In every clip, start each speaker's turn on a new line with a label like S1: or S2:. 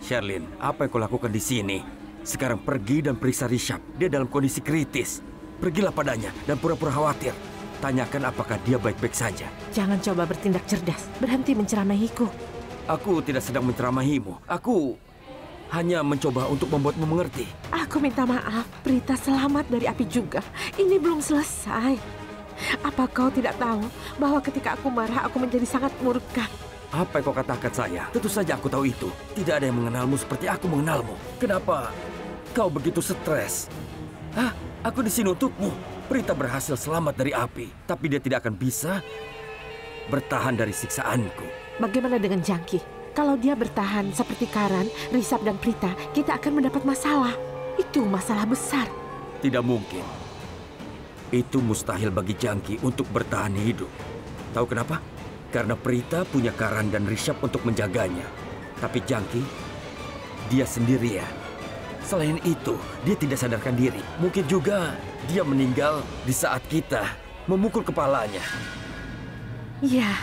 S1: Sherlyn, apa yang kau lakukan di sini? Sekarang pergi dan periksa Rishabh. Dia dalam kondisi kritis. Pergilah padanya dan pura-pura khawatir. Tanyakan apakah dia baik-baik saja.
S2: Jangan coba bertindak cerdas. Berhenti menceramahiku.
S1: Aku tidak sedang menceramahimu. Aku hanya mencoba untuk membuatmu mengerti.
S2: Aku minta maaf. Prita selamat dari api juga. Ini belum selesai. Apa kau tidak tahu bahwa ketika aku marah, aku menjadi sangat murka?
S1: Apa yang kau katakan saya? Tentu saja aku tahu itu. Tidak ada yang mengenalmu seperti aku mengenalmu. Kenapa kau begitu stres? Hah? Aku di sini untukmu. Prita berhasil selamat dari api, tapi dia tidak akan bisa bertahan dari siksaanku.
S2: Bagaimana dengan Jangki? Kalau dia bertahan seperti Karan, Rishabh dan Prita, kita akan mendapat masalah. Itu masalah besar.
S1: Tidak mungkin. Itu mustahil bagi Jangki untuk bertahan hidup. Tahu kenapa? Karena Prita punya Karan dan Rishabh untuk menjaganya. Tapi Jangki, dia sendirian. Selain itu, dia tidak sadarkan diri. Mungkin juga dia meninggal di saat kita memukul kepalanya.
S2: Ya,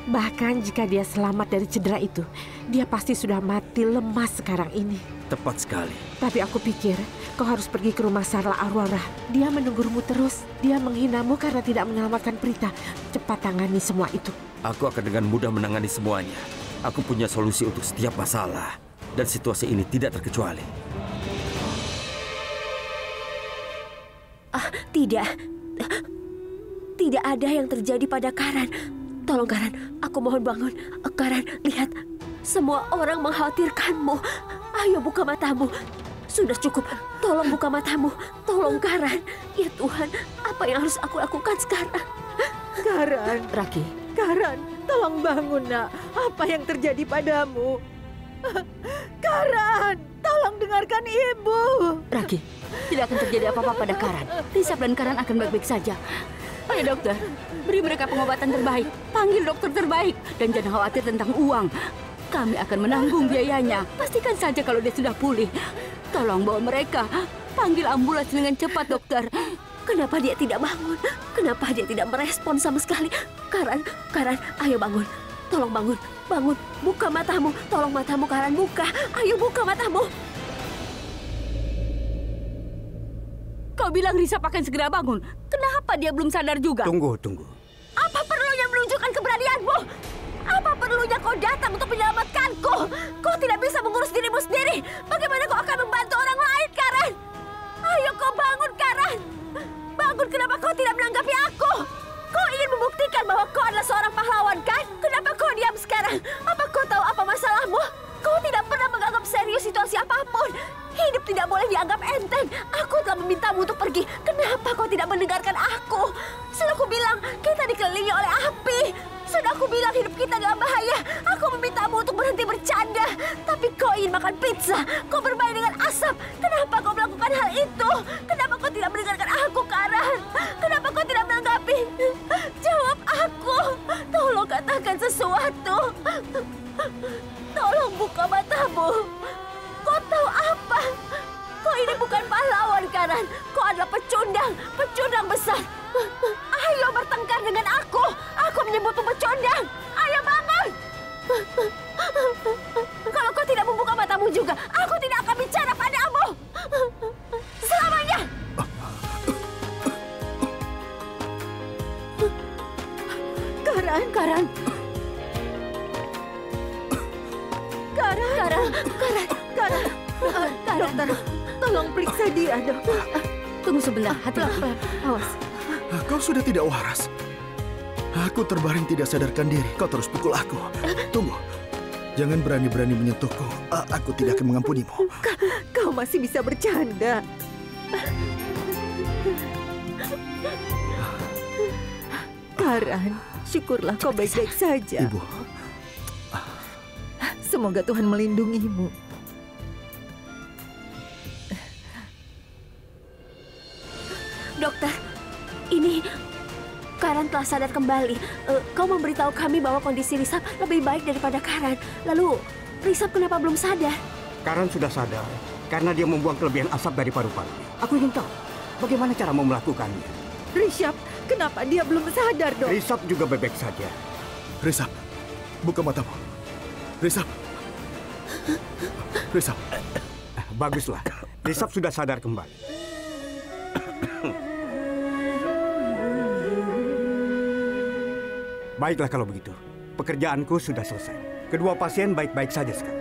S2: bahkan jika dia selamat dari cedera itu, dia pasti sudah mati lemas sekarang ini.
S1: Tepat sekali.
S2: Tapi aku pikir kau harus pergi ke rumah Sarla Aurora. Dia menunggumu terus. Dia menghinamu karena tidak menyelamatkan Prita. Cepat tangani semua itu.
S1: Aku akan dengan mudah menangani semuanya. Aku punya solusi untuk setiap masalah. Dan situasi ini tidak terkecuali.
S3: Tidak. Tidak ada yang terjadi pada Karan. Tolong Karan, aku mohon bangun. Karan, lihat. Semua orang mengkhawatirkanmu. Ayo buka matamu. Sudah cukup. Tolong buka matamu. Tolong Karan. Ya Tuhan, apa yang harus aku lakukan sekarang?
S4: Karan.
S3: Raki.
S4: Karan, tolong bangun nak. Apa yang terjadi padamu? Karan, tolong dengarkan ibu.
S3: Raki, tidak akan terjadi apa-apa pada Karan. Rishabh dan Karan akan baik-baik saja. Ayo dokter, beri mereka pengobatan terbaik. Panggil dokter terbaik. Dan jangan khawatir tentang uang. Kami akan menanggung biayanya. Pastikan saja kalau dia sudah pulih. Tolong bawa mereka. Panggil ambulans dengan cepat, dokter. Kenapa dia tidak bangun? Kenapa dia tidak merespon sama sekali? Karan, ayo bangun. Tolong bangun, bangun. Buka matamu. Tolong matamu, Karan, buka. Ayo buka matamu. Kau bilang Rishabh akan segera bangun. Kenapa dia belum sadar juga?
S5: Tunggu.
S3: Apa perlunya menunjukkan keberanianmu? Apa perlunya kau datang untuk menyelamatkanku? Kau tidak bisa mengurus dirimu sendiri. Bagaimana kau akan membantu orang lain, Karan? Ayo kau bangun, Karan. Bangun, kenapa kau tidak menanggapi aku? Kau ingin membuktikan bahwa kau adalah seorang pahlawan, kan? Kenapa kau diam sekarang? Apa kau tahu apa masalahmu? Kau tidak pernah menganggap serius situasi apapun. Hidup tidak boleh dianggap enteng. Aku telah memintamu untuk pergi. Kenapa kau tidak mendengarkan aku? Sudah aku bilang, kita dikelilingi oleh api. Sudah aku bilang hidup kita dalam bahaya. Aku memintamu untuk berhenti bercanda. Tapi kau ingin makan pizza. Kau bermain dengan asap. Kenapa kau melakukan hal itu? Kenapa kau tidak mendengarkan aku, Karan? Kenapa kau tidak menanggapi? Jawab aku. Tolong katakan sesuatu. Tolong buka matamu. Kau tahu apa? Kau ini bukan pahlawan, Karan. Kau adalah pecundang besar. Ayo bertengkar dengan aku. Aku menyebutmu pecundang. Ayo bangun. Kalau kau tidak membuka matamu juga, aku tidak akan bicara padamu. Selamanya.
S4: Karan. Dokter, tolong periksa dia, dok.
S3: Tunggu sebentar, hati-hati. Awas.
S5: Kau sudah tidak waras. Aku terbaring tidak sadarkan diri. Kau terus pukul aku. Tunggu. Jangan berani-berani menyentuhku. Aku tidak akan mengampunimu.
S4: Kau masih bisa bercanda. Karan, syukurlah kau baik-baik saja.
S5: Ibu.
S4: Semoga Tuhan melindungimu.
S3: Dokter, ini Karan telah sadar kembali. Kau memberitahu kami bahwa kondisi Rishabh lebih baik daripada Karan. Lalu, Rishabh kenapa belum sadar?
S6: Karan sudah sadar karena dia membuang kelebihan asap dari paru-paru. Aku ingin tahu bagaimana cara mau melakukannya.
S4: Rishabh, kenapa dia belum sadar, dok?
S6: Rishabh juga bebek saja.
S5: Rishabh, buka matamu. Rishabh. Risap.
S6: Baguslah. Risap sudah sadar kembali. Baiklah kalau begitu. Pekerjaanku sudah selesai. Kedua pasien baik-baik saja sekarang.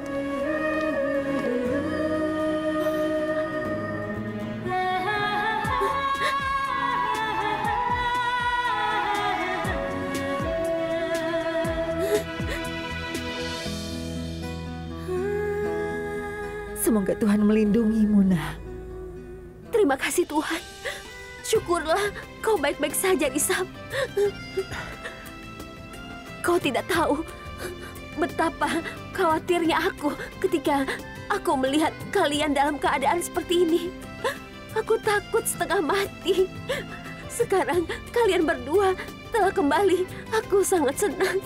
S4: Semoga Tuhan melindungimu, nak.
S3: Terima kasih Tuhan. Syukurlah kau baik-baik saja, Risap. Kau tidak tahu betapa khawatirnya aku ketika aku melihat kalian dalam keadaan seperti ini. Aku takut setengah mati. Sekarang kalian berdua telah kembali. Aku sangat senang.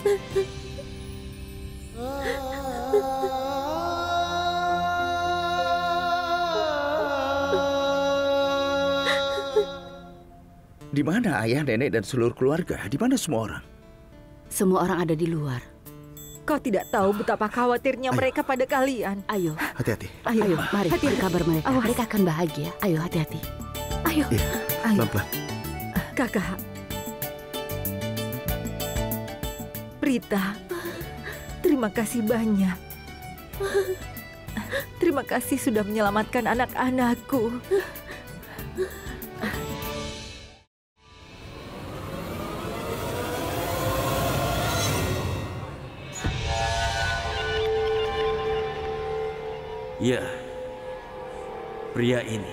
S7: Di mana ayah, nenek, dan seluruh keluarga? Di mana semua orang?
S3: Semua orang ada di luar.
S4: Kau tidak tahu betapa khawatirnya mereka pada kalian.
S3: Ayo,
S5: Hati-hati.
S3: ayo, mari
S4: hati-hati.
S3: kabar mereka.
S4: Awas.
S3: Mereka akan bahagia. Ayo, hati-hati. Ayo.
S5: Iya,
S4: Ayo,
S5: pelan-pelan.
S4: Kakak. Prita, terima kasih banyak. Terima kasih sudah menyelamatkan anak-anakku.
S1: Ya, pria ini,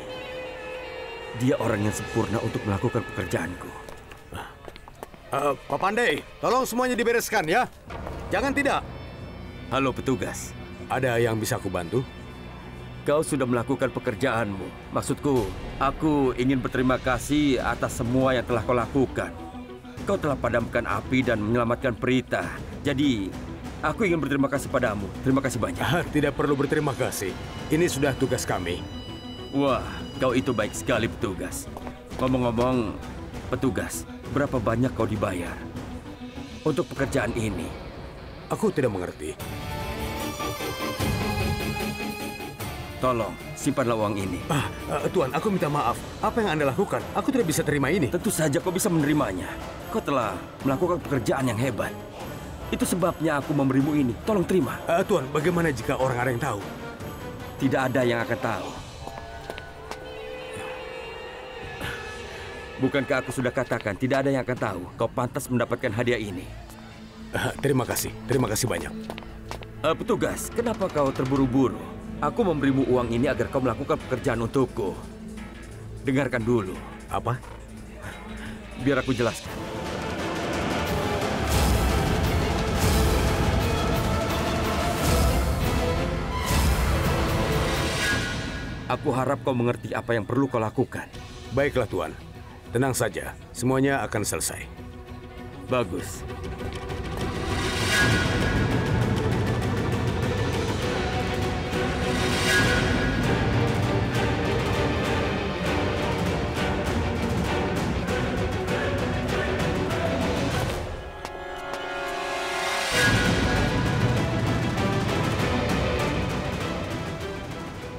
S1: dia orang yang sempurna untuk melakukan pekerjaanku.
S8: Pak Pandai, tolong semuanya dibereskan ya. Jangan tidak.
S1: Halo petugas,
S8: Ada yang bisa aku bantu?
S1: kau sudah melakukan pekerjaanmu. Maksudku, aku ingin berterima kasih atas semua yang telah kau lakukan. Kau telah padamkan api dan menyelamatkan Prita. Jadi, aku ingin berterima kasih padamu. Terima kasih banyak.
S8: Tidak perlu berterima kasih. Ini sudah tugas kami.
S1: Wah, kau itu baik sekali petugas. Ngomong-ngomong, petugas, berapa banyak kau dibayar untuk pekerjaan ini?
S8: Aku tidak mengerti.
S1: Tolong, simpanlah uang ini.
S8: Tuan, aku minta maaf. Apa yang Anda lakukan? Aku tidak bisa terima ini.
S1: Tentu saja kau bisa menerimanya. Kau telah melakukan pekerjaan yang hebat. Itu sebabnya aku memberimu ini. Tolong terima.
S8: Tuan, bagaimana jika orang ada yang tahu?
S1: Tidak ada yang akan tahu. Bukankah aku sudah katakan tidak ada yang akan tahu? Kau pantas mendapatkan hadiah ini.
S8: Terima kasih banyak.
S1: Petugas, kenapa kau terburu-buru? Aku memberimu uang ini agar kau melakukan pekerjaan untukku. Dengarkan dulu.
S8: Apa?
S1: Biar aku jelaskan. Aku harap kau mengerti apa yang perlu kau lakukan.
S8: Baiklah, Tuan. Tenang saja. Semuanya akan selesai.
S1: Bagus.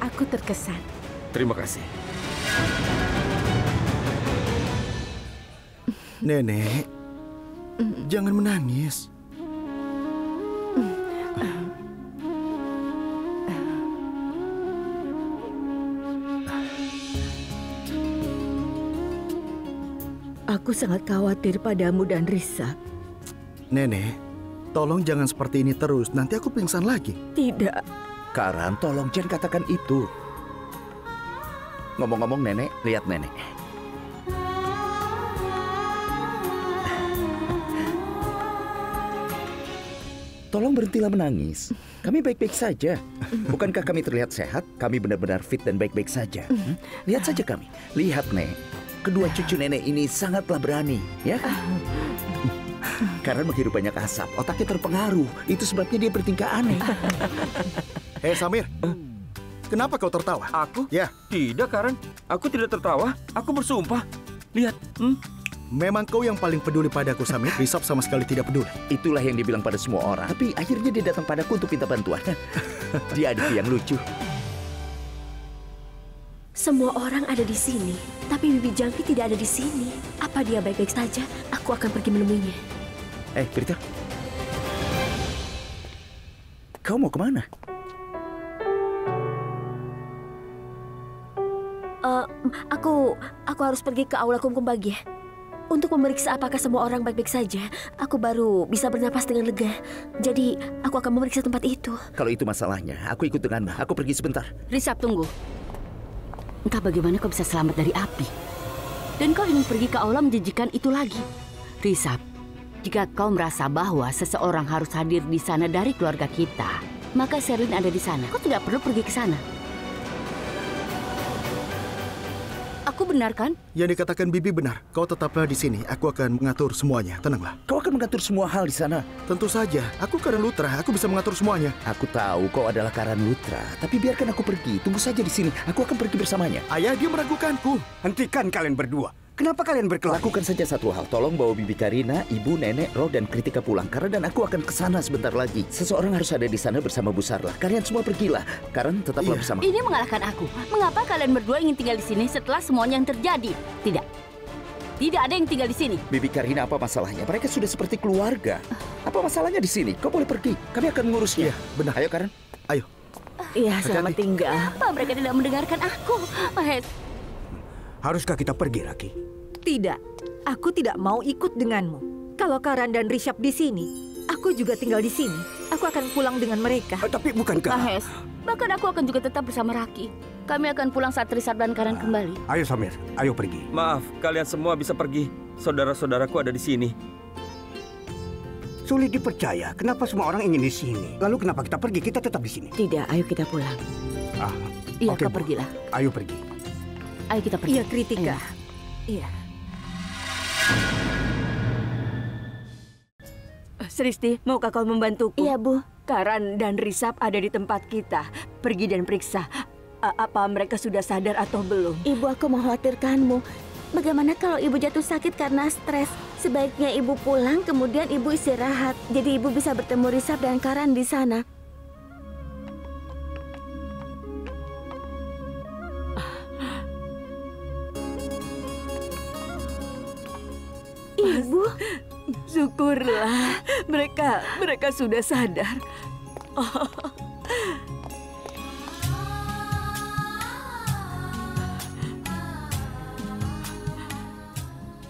S2: Aku terkesan.
S1: Terima kasih.
S5: Nenek, jangan menangis.
S4: Aku sangat khawatir padamu dan Risa.
S5: Nenek, tolong jangan seperti ini terus. Nanti aku pingsan lagi.
S4: Tidak.
S7: Karan, tolong jangan katakan itu. Ngomong-ngomong, nenek, lihat nenek. Tolong berhentilah menangis. Kami baik-baik saja. Bukankah kami terlihat sehat? Kami benar-benar fit dan baik-baik saja. Lihat saja kami. Lihat, Nek. Kedua cucu nenek ini sangatlah berani, ya kan? Karena menghirup banyak asap, otaknya terpengaruh. Itu sebabnya dia bertingkah aneh.
S5: Hei Samir, kenapa kau tertawa?
S1: Aku?
S5: Ya,
S1: Tidak, Karen. Aku tidak tertawa. Aku bersumpah. Lihat.
S5: memang kau yang paling peduli padaku, Samir. Risab sama sekali tidak peduli.
S7: Itulah yang dibilang pada semua orang. Tapi akhirnya dia datang padaku untuk minta bantuan. Dia adikku yang lucu.
S3: Semua orang ada di sini, tapi Bibi Jangki tidak ada di sini. Apa dia baik-baik saja? Aku akan pergi menemuinya.
S7: Prita. Kau mau kemana?
S3: Aku harus pergi ke Aula Kumkum Bagia untuk memeriksa apakah semua orang baik-baik saja. Aku baru bisa bernapas dengan lega. Jadi, aku akan memeriksa tempat itu.
S7: Kalau itu masalahnya, aku ikut denganmu. Aku pergi sebentar.
S9: Risab, tunggu. Entah bagaimana kau bisa selamat dari api. Dan kau ingin pergi ke aula menjijikan itu lagi. Risab, jika kau merasa bahwa seseorang harus hadir di sana dari keluarga kita, maka Sherlyn ada di sana. Kau tidak perlu pergi ke sana. Aku benar kan?
S5: Yang dikatakan Bibi benar. Kau tetaplah di sini. Aku akan mengatur semuanya. Tenanglah.
S7: Kau akan mengatur semua hal di sana.
S5: Tentu saja. Aku Karan Lutra. Aku bisa mengatur semuanya.
S7: Aku tahu kau adalah Karan Lutra. Tapi biarkan aku pergi. Tunggu saja di sini. Aku akan pergi bersamanya.
S5: Ayah, dia meragukanku.
S6: Hentikan kalian berdua. Kenapa kalian berkelahi?
S7: Lakukan saja satu hal. Tolong bawa Bibi Karina, Ibu, Nenek, Roh, dan Kritika pulang. Karena dan aku akan ke sana sebentar lagi. Seseorang harus ada di sana bersama Bu Sarlah. Kalian semua pergilah. Karen, tetaplah bersama.
S9: Ini mengalahkan aku. Mengapa kalian berdua ingin tinggal di sini setelah semuanya yang terjadi? Tidak. Tidak ada yang tinggal di sini.
S7: Bibi Karina, apa masalahnya? Mereka sudah seperti keluarga. Apa masalahnya di sini? Kau boleh pergi. Kami akan mengurusnya.
S5: Iya, benar.
S7: Ayo, Karen.
S5: Ayo.
S4: Iya, selamat tinggal.
S9: Kenapa mereka tidak mendengarkan aku? Mahes.
S6: Haruskah kita pergi, Raki?
S4: Tidak, aku tidak mau ikut denganmu. Kalau Karan dan Risab di sini, aku juga tinggal di sini. Aku akan pulang dengan mereka.
S6: Tapi bukankah...
S9: Mahes, bahkan aku akan juga tetap bersama Raki. Kami akan pulang saat Risab dan Karan kembali.
S6: Ayo, Samir. Ayo pergi.
S1: Maaf, kalian semua bisa pergi. Saudara-saudaraku ada di sini.
S6: Sulit dipercaya. Kenapa semua orang ingin di sini? Lalu kenapa kita pergi? Kita tetap di sini.
S9: Tidak, ayo kita pulang. Iya,
S6: oke,
S9: kau
S6: Bu.
S9: pergilah.
S6: Ayo pergi.
S9: Ayo kita pergi.
S4: Iya, Kritika. Iya.
S10: Sristi, maukah kau membantuku?
S3: Iya, Bu.
S10: Karan dan Risab ada di tempat kita. Pergi dan periksa. Apa mereka sudah sadar atau belum?
S3: Ibu, aku mengkhawatirkanmu. Bagaimana kalau ibu jatuh sakit karena stres? Sebaiknya ibu pulang, kemudian ibu istirahat. Jadi ibu bisa bertemu Risab dan Karan di sana. Ibu,
S10: Syukurlah, mereka sudah sadar.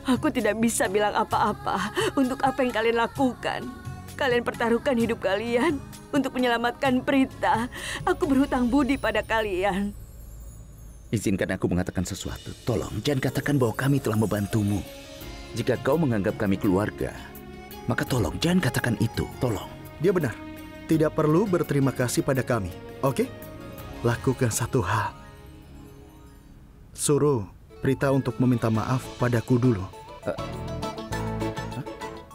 S10: Aku tidak bisa bilang apa-apa untuk apa yang kalian lakukan. Kalian pertaruhkan hidup kalian untuk menyelamatkan Prita. Aku berhutang budi pada kalian.
S7: Izinkan aku mengatakan sesuatu. Tolong, jangan katakan bahwa kami telah membantumu. Jika kau menganggap kami keluarga, maka tolong jangan katakan itu. Tolong.
S5: Dia benar. Tidak perlu berterima kasih pada kami. Oke? Lakukan satu hal. Suruh Prita untuk meminta maaf padaku dulu.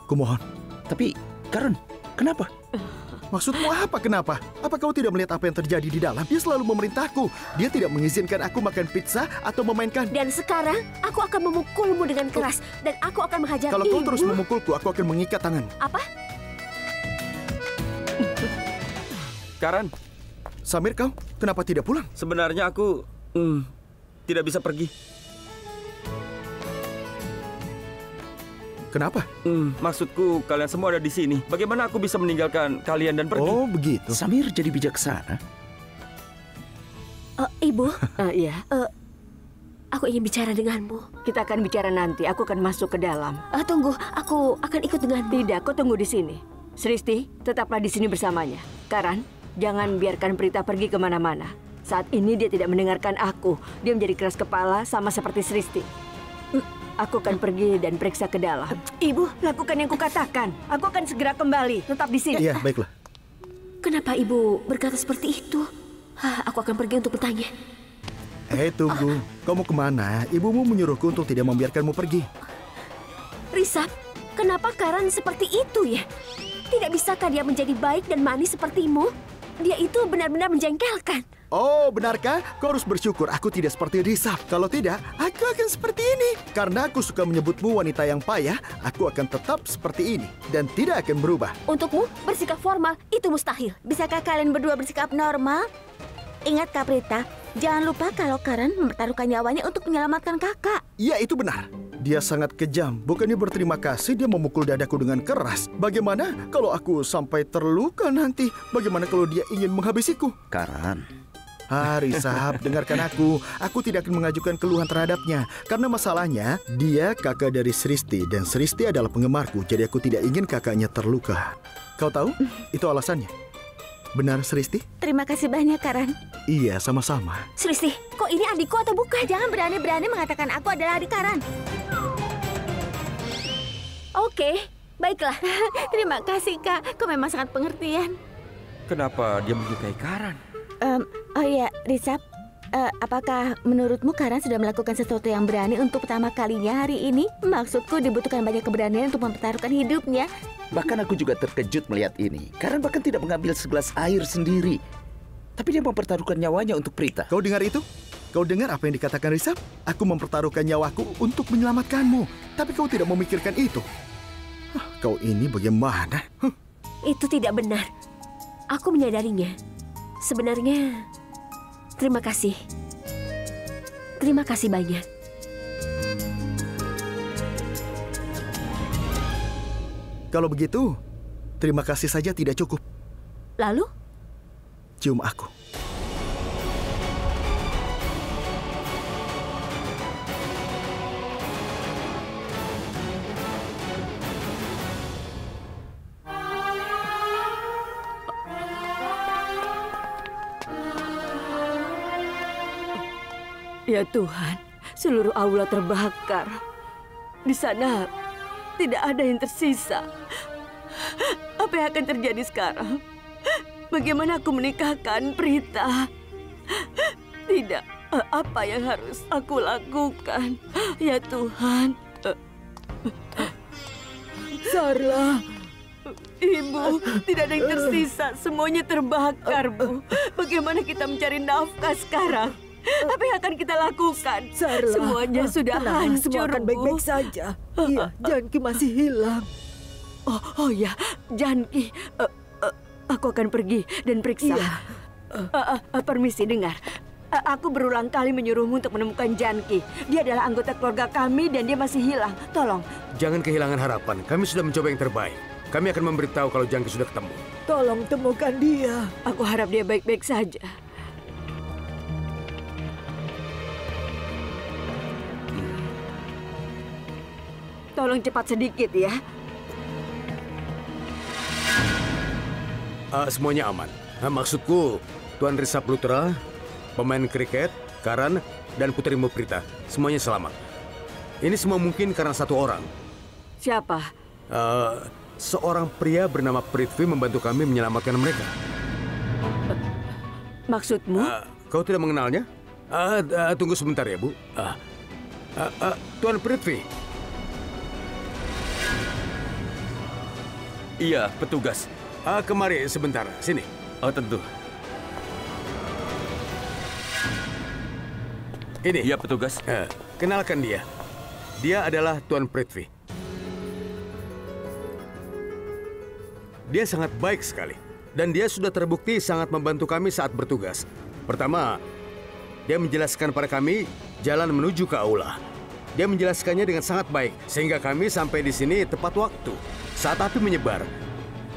S5: Kumohon.
S7: Tapi, Karen, kenapa?
S5: Maksudmu apa kenapa? Apa kau tidak melihat apa yang terjadi di dalam? Dia selalu memerintahku. Dia tidak mengizinkan aku makan pizza atau memainkan.
S3: dan sekarang aku akan memukulmu dengan keras. Dan aku akan menghajar
S5: Kalau
S3: ibu.
S5: kau terus memukulku, aku akan mengikat tanganmu.
S3: Apa?
S1: Karan,
S5: Samir, kau kenapa tidak pulang?
S1: sebenarnya aku tidak bisa pergi.
S5: Kenapa?
S1: Maksudku, kalian semua ada di sini. Bagaimana aku bisa meninggalkan kalian dan pergi?
S5: Oh, begitu.
S7: Samir jadi bijaksana.
S3: Ibu,
S10: Iya,
S3: aku ingin bicara denganmu.
S10: kita akan bicara nanti. Aku akan masuk ke dalam.
S3: Tunggu, aku akan ikut denganmu.
S10: Tidak, kau tunggu di sini. Sristi, tetaplah di sini bersamanya. Karan, jangan biarkan Prita pergi kemana-mana. Saat ini dia tidak mendengarkan aku. Dia menjadi keras kepala sama seperti Sristi. Aku akan pergi dan periksa ke dalam. Ibu, lakukan yang kukatakan. Aku akan segera kembali. Tetap di sini.
S5: Iya, baiklah.
S3: Kenapa ibu berkata seperti itu? Aku akan pergi untuk bertanya.
S5: Tunggu. Kau mau kemana? Ibumu menyuruhku untuk tidak membiarkanmu pergi.
S3: Risab, kenapa Karan seperti itu ya? Tidak bisakah dia menjadi baik dan manis sepertimu? Dia itu benar-benar menjengkelkan.
S5: Oh, benarkah? Kau harus bersyukur aku tidak seperti Risap. Kalau tidak, aku akan seperti ini. Karena aku suka menyebutmu wanita yang payah, aku akan tetap seperti ini dan tidak akan berubah.
S3: Untukmu, bersikap formal itu mustahil.
S11: Bisakah kalian berdua bersikap normal? Ingat Kak Prita, jangan lupa kalau Karan mempertaruhkan nyawanya untuk menyelamatkan kakak.
S5: Iya, itu benar. Dia sangat kejam. Bukannya berterima kasih, dia memukul dadaku dengan keras. Bagaimana kalau aku sampai terluka nanti? Bagaimana kalau dia ingin menghabisiku?
S7: Karan.
S5: Risap, dengarkan aku. Aku tidak akan mengajukan keluhan terhadapnya. Karena masalahnya, dia kakak dari Sristi. Dan Sristi adalah penggemarku. Jadi aku tidak ingin kakaknya terluka. Kau tahu? Itu alasannya. Benar, Sristi?
S11: Terima kasih banyak, Karan.
S5: Iya, sama-sama.
S3: Sristi, kok ini adikku atau bukan?
S11: Jangan berani-berani mengatakan aku adalah adik Karan.
S3: Oke, baiklah.
S11: Terima kasih, Kak. Kau memang sangat pengertian.
S1: Kenapa dia menyukai Karan?
S11: Oh iya, Risap. Apakah menurutmu Karan sudah melakukan sesuatu yang berani untuk pertama kalinya hari ini? Maksudku dibutuhkan banyak keberanian untuk mempertaruhkan hidupnya.
S7: Bahkan aku juga terkejut melihat ini. Karan bahkan tidak mengambil segelas air sendiri. Tapi dia mempertaruhkan nyawanya untuk Prita.
S5: Kau dengar itu? Kau dengar apa yang dikatakan Risap? Aku mempertaruhkan nyawaku untuk menyelamatkanmu. Tapi kau tidak memikirkan itu. Kau ini bagaimana?
S3: Itu tidak benar. Aku menyadarinya. Sebenarnya, terima kasih. Terima kasih banyak.
S5: Kalau begitu, terima kasih saja tidak cukup.
S3: Lalu?
S5: Cium aku.
S10: Ya Tuhan, seluruh aula terbakar. Di sana tidak ada yang tersisa. Apa yang akan terjadi sekarang? Bagaimana aku menikahkan Prita? Tidak, apa yang harus aku lakukan? Ya Tuhan. Sarla, Ibu, tidak ada yang tersisa. Semuanya terbakar, Bu. Bagaimana kita mencari nafkah sekarang? Apa yang akan kita lakukan?
S4: Sarla,
S10: semuanya sudah hancur,
S4: semua akan baik-baik saja. Iya, Janki masih hilang.
S10: Oh ya, Janki. Aku akan pergi dan periksa.
S4: Iya.
S10: Permisi, dengar. Aku berulang kali menyuruhmu untuk menemukan Janki. Dia adalah anggota keluarga kami dan dia masih hilang. Tolong.
S8: Jangan kehilangan harapan. Kami sudah mencoba yang terbaik. Kami akan memberitahu kalau Janki sudah ketemu.
S4: Tolong temukan dia.
S10: Aku harap dia baik-baik saja. Tolong cepat sedikit ya.
S8: Semuanya aman. Maksudku, Tuan Risap Lutra, pemain kriket, Karan, dan putrimu Prita. Semuanya selamat. Ini semua mungkin karena satu orang.
S10: Siapa?
S8: Seorang pria bernama Prithvi membantu kami menyelamatkan mereka.
S10: Maksudmu?
S8: Kau tidak mengenalnya? Tunggu sebentar ya, Bu. Tuan Prithvi.
S1: Iya, petugas.
S8: Kemari sebentar, sini.
S1: Oh, tentu.
S8: Ini.
S1: Iya, petugas.
S8: Kenalkan dia. Dia adalah Tuan Prithvi. Dia sangat baik sekali. Dan dia sudah terbukti sangat membantu kami saat bertugas. Pertama, dia menjelaskan pada kami jalan menuju ke aula. Dia menjelaskannya dengan sangat baik, sehingga kami sampai di sini tepat waktu. Saat api menyebar,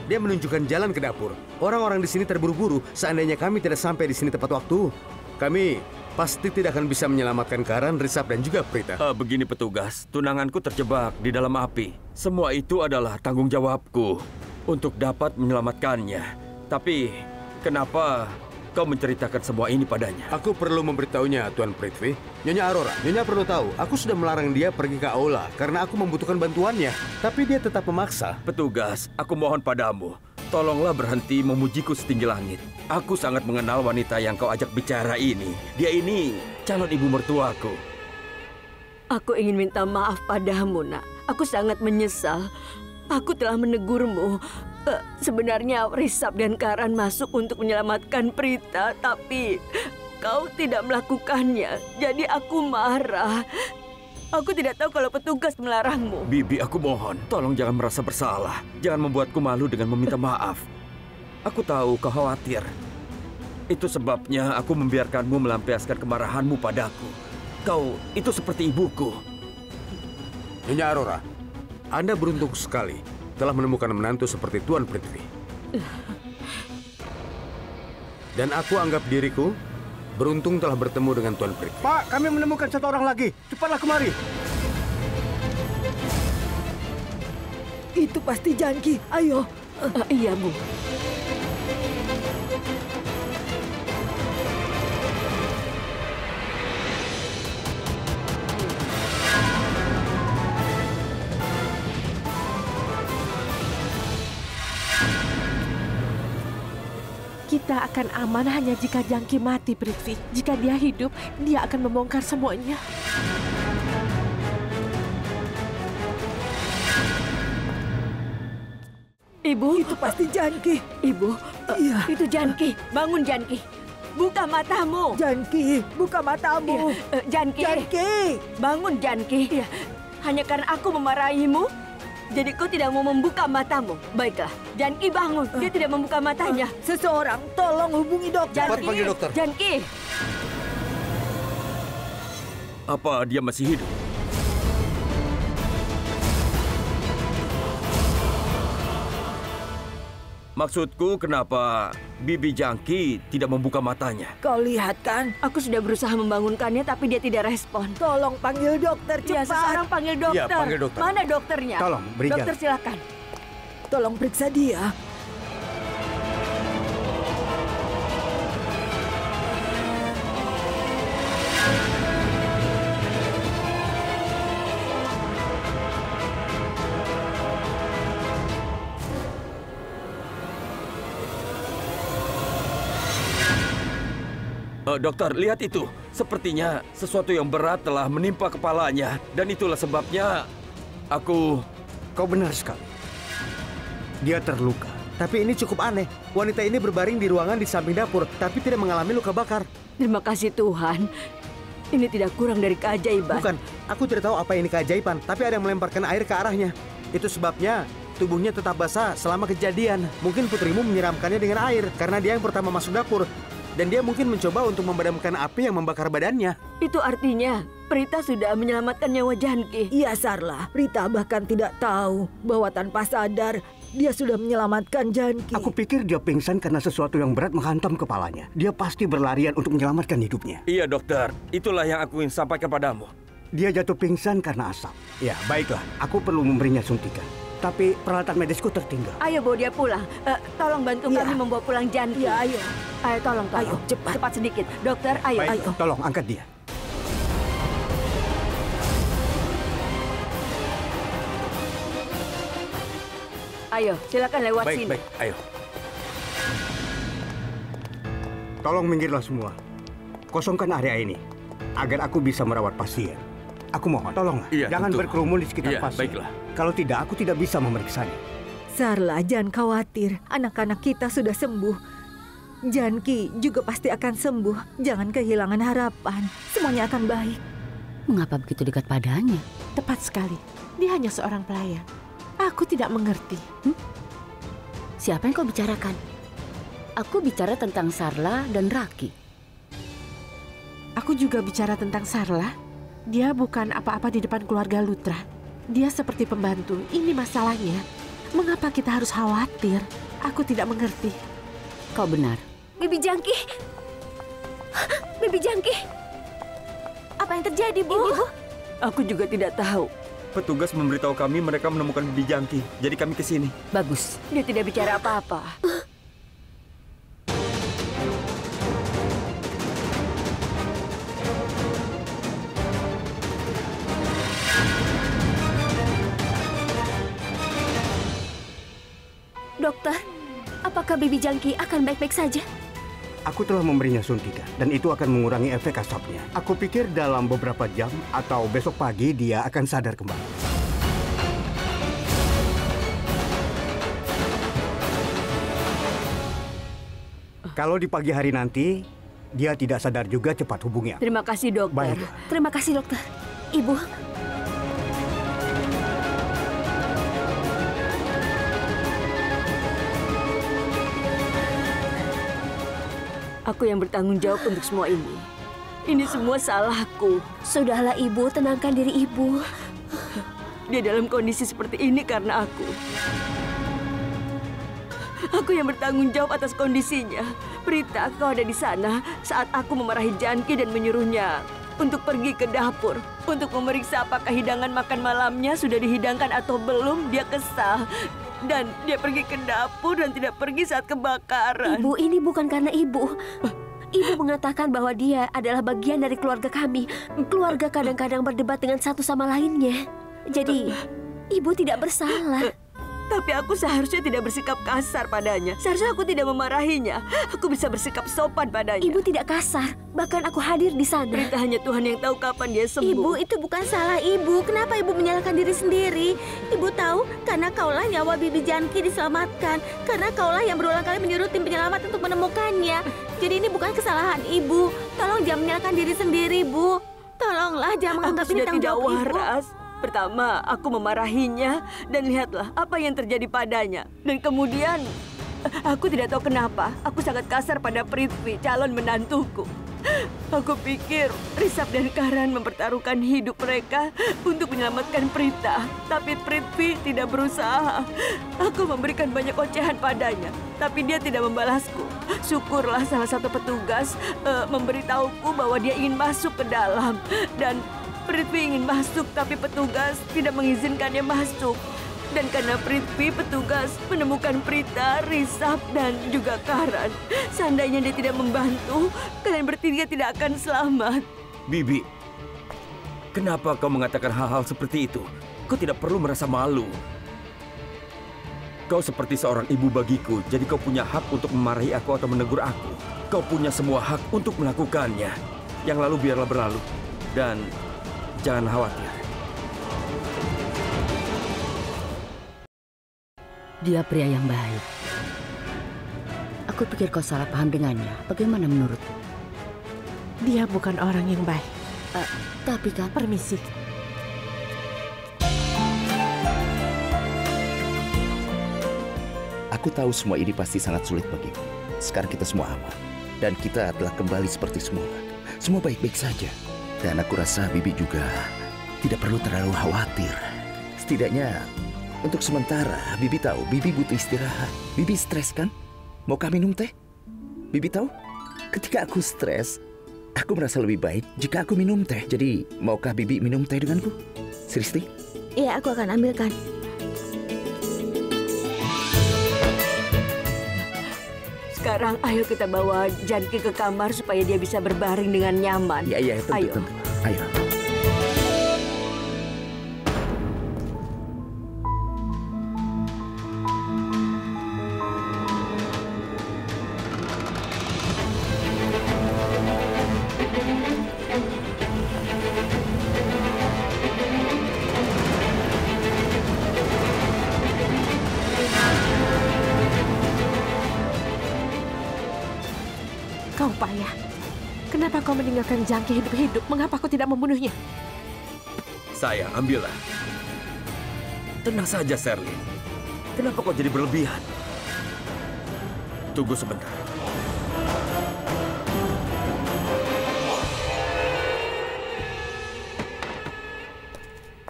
S8: dia menunjukkan jalan ke dapur. Orang-orang di sini terburu-buru. Seandainya kami tidak sampai di sini tepat waktu, kami pasti tidak akan bisa menyelamatkan Karan, Risap, dan juga Prita.
S1: Begini petugas, tunanganku terjebak di dalam api. Semua itu adalah tanggung jawabku untuk dapat menyelamatkannya. Tapi, kenapa kau menceritakan semua ini padanya?
S8: Aku perlu memberitahunya, Tuan Prithvi. Nyonya Aurora, Nyonya perlu tahu, aku sudah melarang dia pergi ke aula karena aku membutuhkan bantuannya. Tapi dia tetap memaksa.
S1: Petugas, aku mohon padamu, tolonglah berhenti memujiku setinggi langit. Aku sangat mengenal wanita yang kau ajak bicara ini. Dia ini calon ibu mertuaku.
S10: Aku ingin minta maaf padamu, Nak. Aku sangat menyesal. Aku telah menegurmu. Sebenarnya Risap dan Karan masuk untuk menyelamatkan Prita, tapi kau tidak melakukannya. Jadi aku marah. Aku tidak tahu kalau petugas melarangmu.
S1: Bibi, aku mohon, tolong jangan merasa bersalah. Jangan membuatku malu dengan meminta maaf. Aku tahu kau khawatir. Itu sebabnya aku membiarkanmu melampiaskan kemarahanmu padaku. Kau itu seperti ibuku.
S8: Nyonya Aurora, Anda beruntung sekali telah menemukan menantu seperti Tuan Prithvi. Dan aku anggap diriku beruntung telah bertemu dengan Tuan Prithvi.
S6: Pak, kami menemukan satu orang lagi. Cepatlah kemari.
S4: Itu pasti Janki. Ayo.
S10: Iya, Bu.
S2: Kita akan aman hanya jika Janki mati, Prithvi. Jika dia hidup, dia akan membongkar semuanya.
S10: Ibu,
S4: Itu pasti Janki.
S10: Ibu,
S4: Iya.
S10: itu Janki. Bangun, Janki. Buka matamu.
S4: Janki, buka matamu.
S10: Janki.
S4: Janki.
S10: Bangun, Janki. Hanya karena aku memarahimu, jadi kau tidak mau membuka matamu. Baiklah, Janki bangun. Dia tidak membuka matanya.
S4: Seseorang tolong hubungi dokter.
S10: Janki,
S8: panggil dokter.
S10: Janki.
S1: Apa dia masih hidup? Maksudku, kenapa Bibi Janki tidak membuka matanya?
S4: Kau lihat kan?
S10: Aku sudah berusaha membangunkannya, tapi dia tidak respon.
S4: Tolong panggil dokter
S10: Ya,
S4: cepat.
S10: sekarang panggil dokter.
S8: Iya, panggil dokter.
S10: Mana dokternya?
S6: Tolong, beri
S10: Dokter,
S6: jalan.
S10: silakan.
S4: Tolong periksa dia.
S1: Dokter, lihat itu. Sepertinya sesuatu yang berat telah menimpa kepalanya. Dan itulah sebabnya aku...
S6: Kau benar sekali. Dia terluka. Tapi ini cukup aneh. Wanita ini berbaring di ruangan di samping dapur, tapi tidak mengalami luka bakar.
S10: Terima kasih Tuhan. Ini tidak kurang dari keajaiban.
S6: Bukan, aku tidak tahu apa ini keajaiban, tapi ada yang melemparkan air ke arahnya. Itu sebabnya tubuhnya tetap basah selama kejadian. Mungkin putrimu menyiramkannya dengan air, karena dia yang pertama masuk dapur. Dan dia mungkin mencoba untuk memadamkan api yang membakar badannya.
S10: Itu artinya Prita sudah menyelamatkan nyawa Janki.
S4: Iya, Sarla. Rita bahkan tidak tahu bahwa tanpa sadar dia sudah menyelamatkan Janki.
S6: Aku pikir dia pingsan karena sesuatu yang berat menghantam kepalanya. Dia pasti berlarian untuk menyelamatkan hidupnya.
S1: Iya, dokter. Itulah yang aku ingin sampaikan padamu.
S6: Dia jatuh pingsan karena asap. Ya, baiklah. Aku perlu memberinya suntikan. Tapi peralatan medisku tertinggal.
S10: Ayo bawa dia pulang. Tolong bantu kami membawa pulang Janki.
S4: Iya, ayo.
S10: Ayo, tolong.
S4: Ayo, cepat.
S10: Cepat sedikit. Dokter, ayo.
S6: Baik, tolong angkat dia.
S10: Ayo, silakan lewat
S8: Baik,
S10: sini.
S8: baik, ayo.
S6: Tolong minggirlah semua. Kosongkan area ini agar aku bisa merawat pasien. Aku mohon, tolonglah.
S1: Iya,
S6: Jangan
S1: tentu.
S6: berkerumun di sekitar
S1: Iya,
S6: pasien.
S1: baiklah.
S6: Kalau tidak, aku tidak bisa memeriksanya.
S4: Sarla, jangan khawatir. Anak-anak kita sudah sembuh. Janki juga pasti akan sembuh. Jangan kehilangan harapan. Semuanya akan baik.
S9: Mengapa begitu dekat padanya?
S2: Tepat sekali. Dia hanya seorang pelayan. Aku tidak mengerti.
S9: Siapa yang kau bicarakan? Aku bicara tentang Sarla dan Raki.
S2: Aku juga bicara tentang Sarla. Dia bukan apa-apa di depan keluarga Lutra. Dia seperti pembantu. Ini masalahnya. Mengapa kita harus khawatir? Aku tidak mengerti.
S9: Kau benar.
S3: Bibi Janki. Bibi Janki. Apa yang terjadi, Bu? Ibu?
S10: Aku juga tidak tahu.
S1: Petugas memberitahu kami mereka menemukan Bibi Janki. Jadi kami ke sini.
S9: Bagus.
S10: Dia tidak bicara apa-apa.
S3: Dokter, apakah Bibi Janki akan baik-baik saja?
S6: Aku telah memberinya suntikan dan itu akan mengurangi efek asapnya. Aku pikir dalam beberapa jam atau besok pagi dia akan sadar kembali. Kalau di pagi hari nanti dia tidak sadar juga, cepat hubungi aku.
S10: Terima kasih, dokter.
S6: Baik.
S3: Terima kasih, dokter. Ibu,
S10: Aku yang bertanggung jawab untuk semua ini. Ini semua salahku.
S3: sudahlah ibu, tenangkan diri ibu.
S10: Dia dalam kondisi seperti ini karena aku. Aku yang bertanggung jawab atas kondisinya. Prita, kau ada di sana saat aku memarahi Janki dan menyuruhnya untuk pergi ke dapur untuk memeriksa apakah hidangan makan malamnya sudah dihidangkan atau belum. Dia kesal dan dia pergi ke dapur dan tidak pergi saat kebakaran.
S3: Ibu, ini bukan karena ibu. Ibu mengatakan bahwa dia adalah bagian dari keluarga kami. Keluarga kadang-kadang berdebat dengan satu sama lainnya. Jadi, ibu tidak bersalah.
S10: Tapi aku seharusnya tidak bersikap kasar padanya. Seharusnya aku tidak memarahinya. Aku bisa bersikap sopan padanya.
S3: Ibu tidak kasar. Bahkan aku hadir di sana.
S10: Prita, hanya Tuhan yang tahu kapan dia sembuh.
S11: Ibu, itu bukan salah ibu. Kenapa ibu menyalahkan diri sendiri? Ibu tahu, karena kaulah nyawa Bibi Janki diselamatkan. Karena kaulah yang berulang kali menyuruh tim penyelamat untuk menemukannya. Jadi ini bukan kesalahan ibu. Tolong jangan menyalahkan diri sendiri, Bu. Tolonglah jangan menganggap ini tanggung jawab ibu.
S10: waras. Pertama, aku memarahinya dan lihatlah apa yang terjadi padanya. Dan kemudian, aku tidak tahu kenapa, aku sangat kasar pada Prithvi, calon menantuku. Aku pikir Risab dan Karan mempertaruhkan hidup mereka untuk menyelamatkan Prita. Tapi Prithvi tidak berusaha. Aku memberikan banyak ocehan padanya, tapi dia tidak membalasku. Syukurlah salah satu petugas memberitahuku bahwa dia ingin masuk ke dalam. Dan Prithvi ingin masuk, tapi petugas tidak mengizinkannya masuk. Dan karena Prithvi, petugas menemukan Prita, Risab, dan juga Karan. Seandainya dia tidak membantu, kalian bertiga tidak akan selamat.
S1: Bibi, kenapa kau mengatakan hal-hal seperti itu? Kau tidak perlu merasa malu. Kau seperti seorang ibu bagiku, jadi kau punya hak untuk memarahi aku atau menegur aku. Kau punya semua hak untuk melakukannya. Yang lalu biarlah berlalu. Dan jangan khawatir.
S9: Dia pria yang baik. Aku pikir kau salah paham dengannya. Bagaimana menurutmu?
S2: Dia bukan orang yang baik.
S9: Tapi kan...
S2: Permisi.
S7: Aku tahu semua ini pasti sangat sulit bagimu. Sekarang kita semua aman. Dan kita telah kembali seperti semula. Semua baik-baik saja. Dan aku rasa Bibi juga tidak perlu terlalu khawatir. Setidaknya untuk sementara Bibi tahu Bibi butuh istirahat. Bibi stres kan? Maukah minum teh? Bibi tahu ketika aku stres, aku merasa lebih baik jika aku minum teh. Jadi maukah Bibi minum teh denganku? Sristi?
S11: Iya, aku akan ambilkan.
S10: Sekarang ayo kita bawa Janki ke kamar supaya dia bisa berbaring dengan nyaman.
S7: Iya, tentu,
S10: Ayo.
S7: tentu. Ayo.
S2: Kau payah. Kenapa kau meninggalkan Janki hidup-hidup? Mengapa kau tidak membunuhnya?
S1: Sayang, ambillah. Tenang saja, Serlin. Kenapa kau jadi berlebihan? Tunggu sebentar.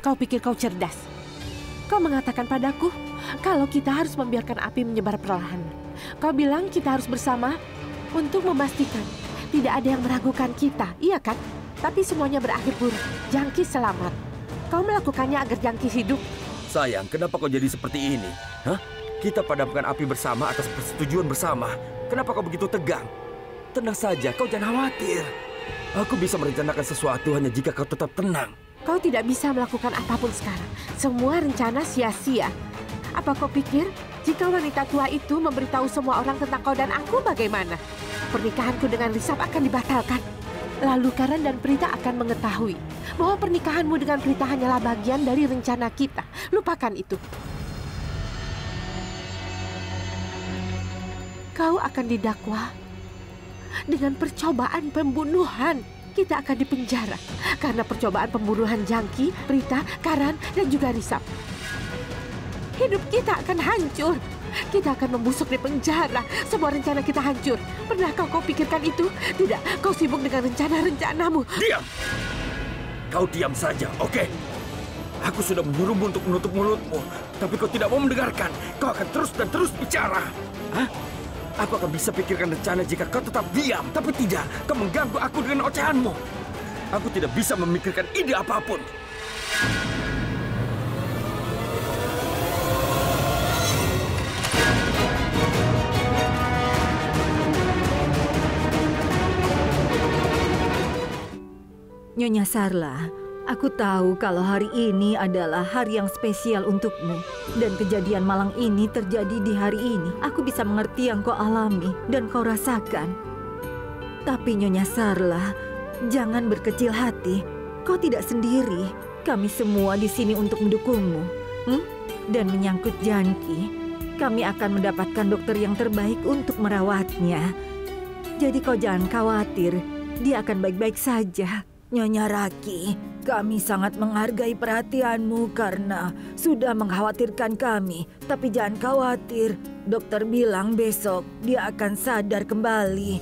S2: Kau pikir kau cerdas? Kau mengatakan padaku kalau kita harus membiarkan api menyebar perlahan. Kau bilang kita harus bersama untuk memastikan tidak ada yang meragukan kita, iya kan? Tapi semuanya berakhir buruk. Janki selamat. Kau melakukannya agar Janki hidup.
S1: Sayang, kenapa kau jadi seperti ini? Hah? Kita padamkan api bersama atas persetujuan bersama. Kenapa kau begitu tegang? Tenang saja, kau jangan khawatir. Aku bisa merencanakan sesuatu hanya jika kau tetap tenang.
S2: Kau tidak bisa melakukan apapun sekarang. Semua rencana sia-sia. Apa kau pikir jika wanita tua itu memberitahu semua orang tentang kau dan aku, bagaimana? Pernikahanku dengan Risab akan dibatalkan. Lalu Karan dan Prita akan mengetahui bahwa pernikahanmu dengan Prita hanyalah bagian dari rencana kita. Lupakan itu. Kau akan didakwa dengan percobaan pembunuhan. Kita akan dipenjara karena percobaan pembunuhan Jangki, Prita, Karan, dan juga Risap. Hidup kita akan hancur. Kita akan membusuk di penjara. Semua rencana kita hancur. Pernahkah kau pikirkan itu? Tidak, kau sibuk dengan rencana-rencanamu.
S1: Diam! Kau diam saja, oke? Aku sudah menyuruhmu untuk menutup mulutmu, tapi kau tidak mau mendengarkan. Kau akan terus dan terus bicara. Hah? Aku akan bisa pikirkan rencana jika kau tetap diam. Tapi tidak, kau mengganggu aku dengan ocehanmu. Aku tidak bisa memikirkan ide apapun.
S4: Nyonya Sarla, aku tahu kalau hari ini adalah hari yang spesial untukmu. Dan kejadian malang ini terjadi di hari ini. Aku bisa mengerti yang kau alami dan kau rasakan. Tapi Nyonya Sarla, jangan berkecil hati. Kau tidak sendiri. Kami semua di sini untuk mendukungmu. Dan menyangkut Janki, kami akan mendapatkan dokter yang terbaik untuk merawatnya. Jadi kau jangan khawatir. Dia akan baik-baik saja. Nyonya Raki, kami sangat menghargai perhatianmu karena sudah mengkhawatirkan kami. Tapi jangan khawatir, dokter bilang besok dia akan sadar kembali.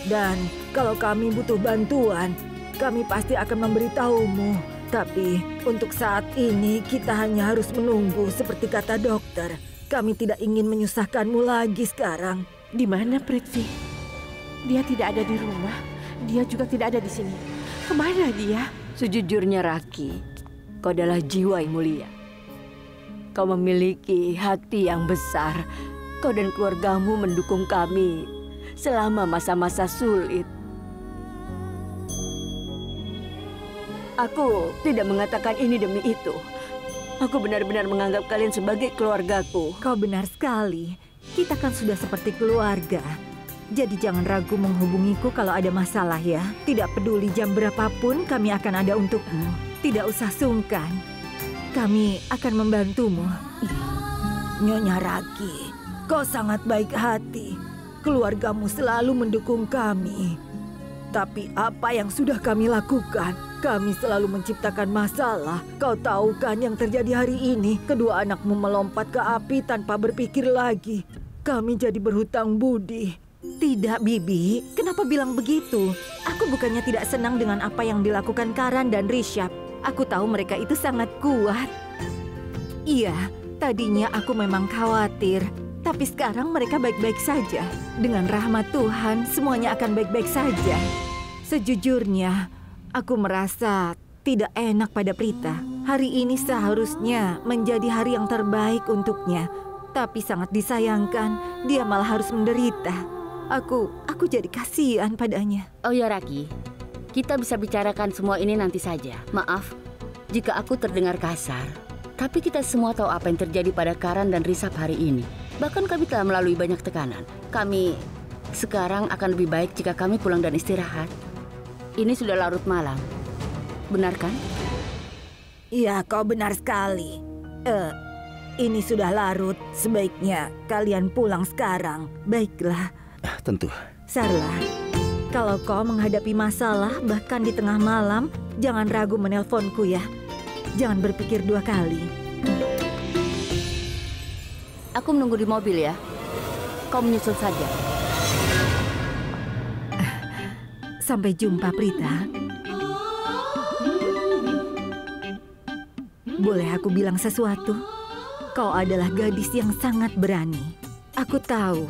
S4: Dan kalau kami butuh bantuan, kami pasti akan memberitahumu. Tapi untuk saat ini kita hanya harus menunggu seperti kata dokter. Kami tidak ingin menyusahkanmu lagi sekarang.
S2: Di mana Prithvi? Dia tidak ada di rumah. Dia juga tidak ada di sini. Kemana dia?
S10: Sejujurnya Raki, kau adalah jiwa yang mulia. Kau memiliki hati yang besar. Kau dan keluargamu mendukung kami selama masa-masa sulit. Aku tidak mengatakan ini demi itu. Aku benar-benar menganggap kalian sebagai keluargaku.
S4: Kau benar sekali. Kita kan sudah seperti keluarga. Jadi jangan ragu menghubungiku kalau ada masalah ya. Tidak peduli jam berapapun kami akan ada untukmu. Tidak usah sungkan. Kami akan membantumu. Nyonya Raki, kau sangat baik hati. Keluargamu selalu mendukung kami. Tapi apa yang sudah kami lakukan? Kami selalu menciptakan masalah. Kau tahu kan yang terjadi hari ini? Kedua anakmu melompat ke api tanpa berpikir lagi. Kami jadi berhutang budi. Tidak, Bibi. Kenapa bilang begitu? Aku bukannya tidak senang dengan apa yang dilakukan Karan dan Rishabh. Aku tahu mereka itu sangat kuat. Iya, tadinya aku memang khawatir. Tapi sekarang mereka baik-baik saja. Dengan rahmat Tuhan, semuanya akan baik-baik saja. Sejujurnya, aku merasa tidak enak pada Prita. Hari ini seharusnya menjadi hari yang terbaik untuknya. Tapi sangat disayangkan, dia malah harus menderita. Aku jadi kasihan padanya.
S9: Oh ya Raki, kita bisa bicarakan semua ini nanti saja. Maaf jika aku terdengar kasar. Tapi kita semua tahu apa yang terjadi pada Karan dan Rishabh hari ini. Bahkan kami telah melalui banyak tekanan. Kami sekarang akan lebih baik jika kami pulang dan istirahat. Ini sudah larut malam. Benar kan?
S4: Iya, kau benar sekali. Ini sudah larut. Sebaiknya kalian pulang sekarang. Baiklah.
S7: Tentu.
S4: Sarla, kalau kau menghadapi masalah bahkan di tengah malam, jangan ragu menelponku ya. Jangan berpikir dua kali.
S9: Aku menunggu di mobil ya. Kau menyusul saja.
S4: Sampai jumpa, Prita. Boleh aku bilang sesuatu? Kau adalah gadis yang sangat berani. Aku tahu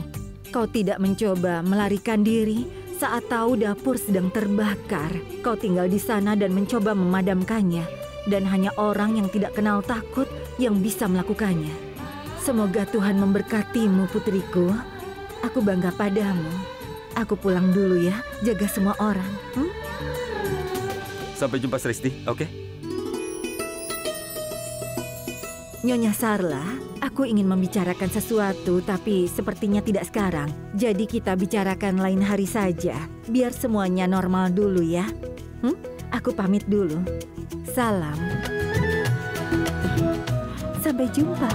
S4: kau tidak mencoba melarikan diri saat tahu dapur sedang terbakar. Kau tinggal di sana dan mencoba memadamkannya. Dan hanya orang yang tidak kenal takut yang bisa melakukannya. Semoga Tuhan memberkatimu, putriku. Aku bangga padamu. Aku pulang dulu ya, jaga semua orang.
S1: Sampai jumpa Sristi, oke?
S4: Nyonya Sarla, aku ingin membicarakan sesuatu, tapi sepertinya tidak sekarang. Jadi kita bicarakan lain hari saja, biar semuanya normal dulu ya. Aku pamit dulu. Salam. Sampai jumpa.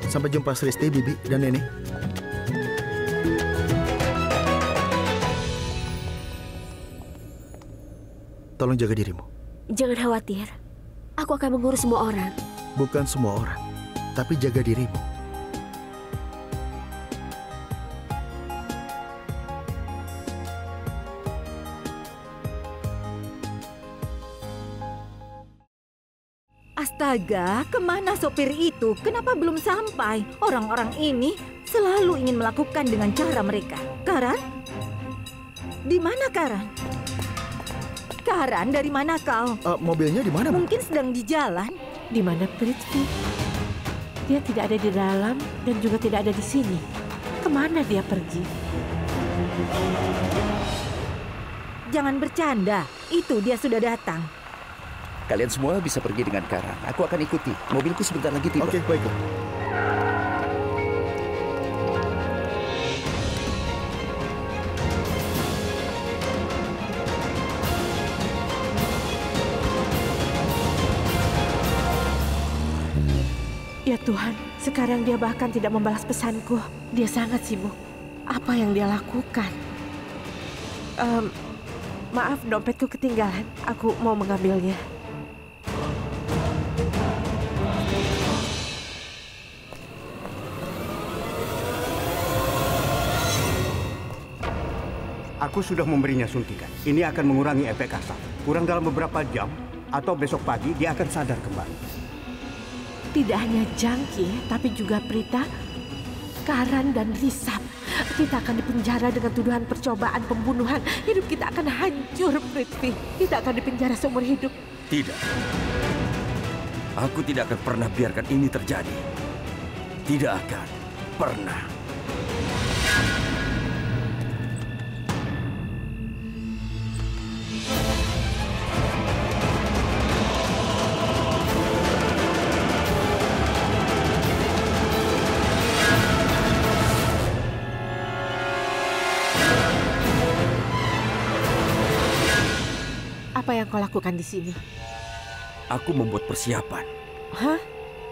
S5: Sampai jumpa Sristi, Bibi, dan Nenek. tolong jaga dirimu.
S3: Jangan khawatir. Aku akan mengurus semua orang.
S5: Bukan semua orang, tapi jaga dirimu.
S4: Astaga, kemana sopir itu? Kenapa belum sampai? Orang-orang ini selalu ingin melakukan dengan cara mereka. Karan? Di mana Karan? Karan, dari mana kau?
S5: Mobilnya di mana, Bu?
S4: Mungkin sedang di jalan.
S2: Di mana Prithvi? Dia tidak ada di dalam dan juga tidak ada di sini. Kemana dia pergi?
S4: Jangan bercanda. Itu dia sudah datang.
S7: Kalian semua bisa pergi dengan Karan. Aku akan ikuti. Mobilku sebentar lagi tiba.
S5: Oke, baiklah.
S2: Ya Tuhan, sekarang dia bahkan tidak membalas pesanku. Dia sangat sibuk. Apa yang dia lakukan? Maaf, dompetku ketinggalan. Aku mau mengambilnya.
S6: Aku sudah memberinya suntikan. Ini akan mengurangi efek asap. Kurang dalam beberapa jam atau besok pagi dia akan sadar kembali.
S2: Tidak hanya Jangki, tapi juga Prita, Karan, dan Risap. Kita akan dipenjara dengan tuduhan percobaan pembunuhan. Hidup kita akan hancur, Prithvi. Kita akan dipenjara seumur hidup.
S1: Tidak. Aku tidak akan pernah biarkan ini terjadi. Tidak akan pernah.
S2: Apa yang kau lakukan di sini?
S1: Aku membuat persiapan.
S2: Hah?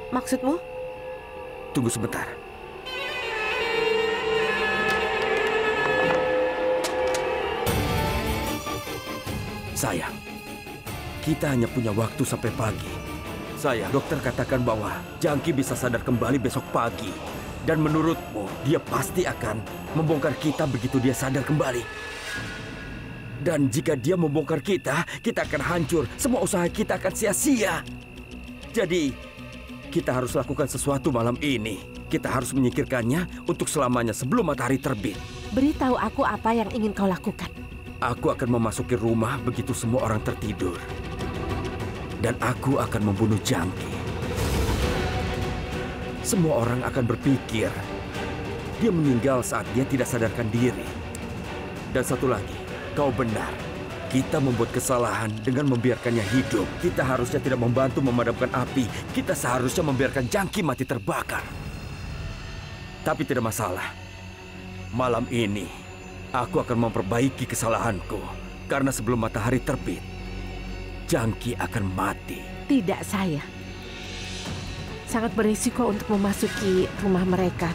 S2: Maksudmu?
S1: Tunggu sebentar. Sayang, kita hanya punya waktu sampai pagi. Sayang, dokter katakan bahwa Jangki bisa sadar kembali besok pagi. Dan menurutmu, dia pasti akan membongkar kita begitu dia sadar kembali. Dan jika dia membongkar kita akan hancur. Semua usaha kita akan sia-sia. Jadi, kita harus lakukan sesuatu malam ini. Kita harus menyingkirkannya untuk selamanya sebelum matahari terbit.
S2: Beritahu aku apa yang ingin kau lakukan.
S1: Aku akan memasuki rumah begitu semua orang tertidur. Dan aku akan membunuh Jangki. Semua orang akan berpikir dia meninggal saat dia tidak sadarkan diri. Dan satu lagi, kau benar. Kita membuat kesalahan dengan membiarkannya hidup. Kita harusnya tidak membantu memadamkan api. Kita seharusnya membiarkan Jangki mati terbakar. Tapi tidak masalah. Malam ini, aku akan memperbaiki kesalahanku. Karena sebelum matahari terbit, Jangki akan mati.
S2: Tidak, saya. Sangat berisiko untuk memasuki rumah mereka.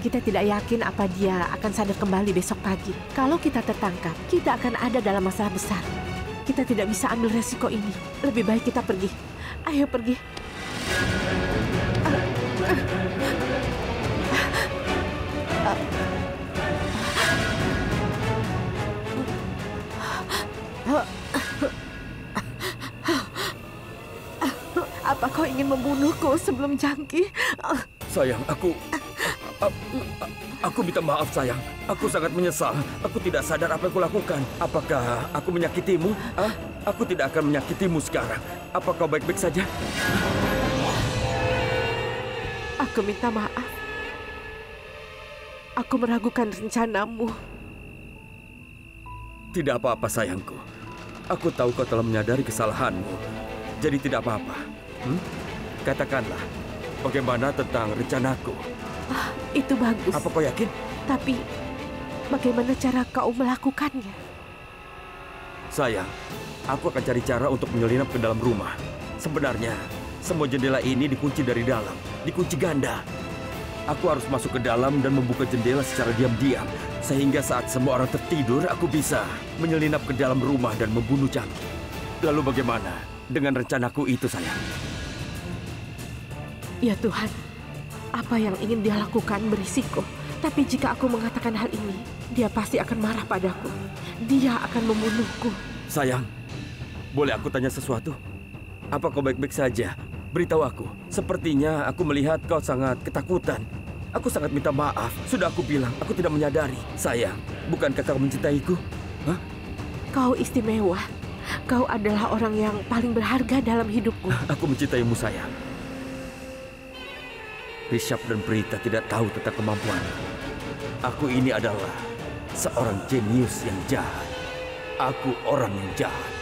S2: Kita tidak yakin apa dia akan sadar kembali besok pagi. Kalau kita tertangkap, kita akan ada dalam masalah besar. Kita tidak bisa ambil resiko ini. Lebih baik kita pergi. Ayo pergi. Apa kau ingin membunuhku sebelum Jangki?
S1: Sayang, Aku minta maaf, sayang. Aku sangat menyesal. Aku tidak sadar apa yang kulakukan. Apakah aku menyakitimu? Aku tidak akan menyakitimu sekarang. Apa kau baik-baik saja?
S2: Aku minta maaf. Aku meragukan rencanamu.
S1: Tidak apa-apa, sayangku. Aku tahu kau telah menyadari kesalahanmu. Jadi tidak apa-apa. Katakanlah, bagaimana tentang rencanaku?
S2: Itu bagus.
S1: Apa kau yakin?
S2: Tapi, bagaimana cara kau melakukannya?
S1: Sayang, aku akan cari cara untuk menyelinap ke dalam rumah. Sebenarnya, semua jendela ini dikunci dari dalam. Dikunci ganda. Aku harus masuk ke dalam dan membuka jendela secara diam-diam. Sehingga saat semua orang tertidur, aku bisa menyelinap ke dalam rumah dan membunuh Jangki. Lalu bagaimana dengan rencanaku itu, sayang?
S2: Ya Tuhan, apa yang ingin dia lakukan berisiko. Tapi jika aku mengatakan hal ini, dia pasti akan marah padaku. Dia akan membunuhku.
S1: Sayang, boleh aku tanya sesuatu? Apa kau baik-baik saja? Beritahu aku. Sepertinya aku melihat kau sangat ketakutan. Aku sangat minta maaf. Sudah aku bilang, aku tidak menyadari. Sayang, bukankah kau mencintaiku? Hah?
S2: Kau istimewa. Kau adalah orang yang paling berharga dalam hidupku.
S1: Aku mencintaimu, sayang. Rishabh dan Prita tidak tahu tentang kemampuanku. Aku ini adalah seorang jenius yang jahat. Aku orang yang jahat.